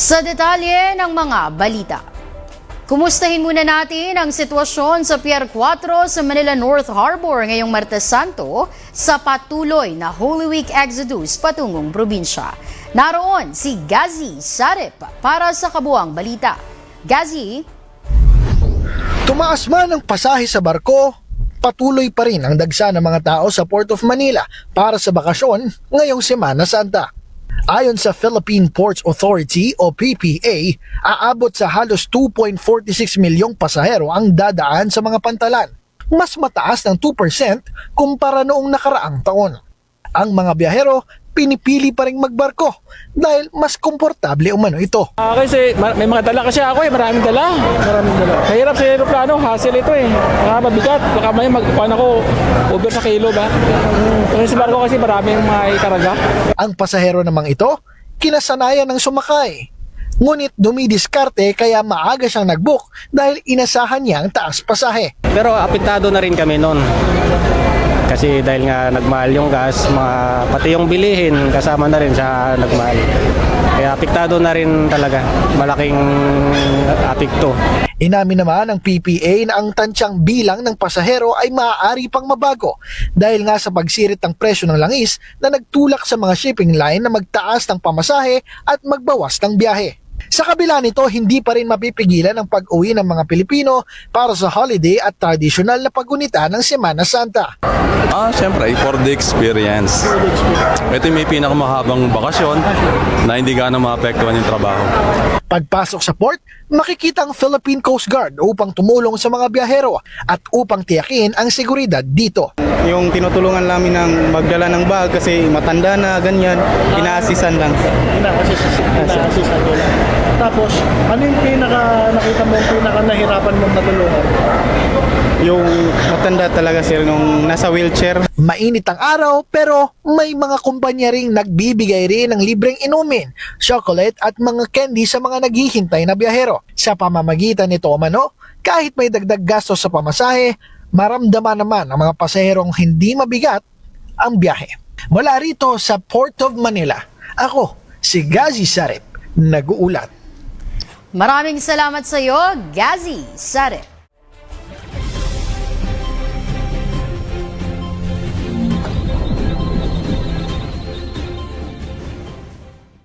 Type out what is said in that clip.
Sa detalye ng mga balita. Kumustahin muna natin ang sitwasyon sa Pier 4 sa Manila North Harbor ngayong Martes Santo sa patuloy na Holy Week exodus patungong probinsya. Naroon si Gazi Sarip para sa kabuang balita. Gazi? Tumaas man ang pasahe sa barko, patuloy pa rin ang dagsa ng mga tao sa Port of Manila para sa bakasyon ngayong Semana Santa. Ayon sa Philippine Ports Authority o PPA, aabot sa halos 2.46 milyong pasahero ang dadaan sa mga pantalan. Mas mataas ng 2% kumpara noong nakaraang taon. Ang mga biyahero pinipili pa rin magbarko dahil mas komportable umano ito. Kasi may mga dala kasi ako maraming dala. Mahirap sa aeroplano, hassle ito mabigat, baka may magkuhan ako over sa kilo ba. Kasi sa barko kasi maraming may karga. Ang pasahero namang ito, kinasanayan ng sumakay. Ngunit dumidiskarte kaya maaga siyang nag-book dahil inasahan niya ang taas pasahe. Pero apektado na rin kami noon. Kasi dahil nga nagmahal yung gas, pati yung bilihin kasama na rin sa nagmahal. Kaya apektado na rin talaga, malaking apekto. Inamin naman ng PPA na ang tansyang bilang ng pasahero ay maaari pang mabago dahil nga sa pagsirit ng presyo ng langis na nagtulak sa mga shipping line na magtaas ng pamasahe at magbawas ng biyahe. Sa kabila nito, hindi pa rin mapipigilan ang pag-uwi ng mga Pilipino para sa holiday at tradisyonal na paggunita ng Semana Santa. Siyempre, for the experience. Ito may pinakamahabang bakasyon na hindi gaano maapektuhan yung trabaho. Pagpasok sa port, makikita ang Philippine Coast Guard upang tumulong sa mga biyahero at upang tiyakin ang seguridad dito. Yung tinutulungan namin ng magdala ng bag kasi matanda na ganyan, ina-assisan lang. Ina-assistan ko lang. Tapos, ano yung nakita mo, nahirapan mong natulungan? Yung matanda talaga sir, nung nasa wheelchair. Mainit ang araw pero may mga kumpanya ring nagbibigay rin ng libreng inumin, chocolate at mga candy sa mga naghihintay na biyahero. Sa pamamagitan nito umano, kahit may dagdag gastos sa pamasahe, maramdaman naman ang mga pasaherong hindi mabigat ang biyahe. Mula rito sa Port of Manila, ako si Gazi Sarip, nag-uulat. Maraming salamat sa iyo, Gazi Sarip.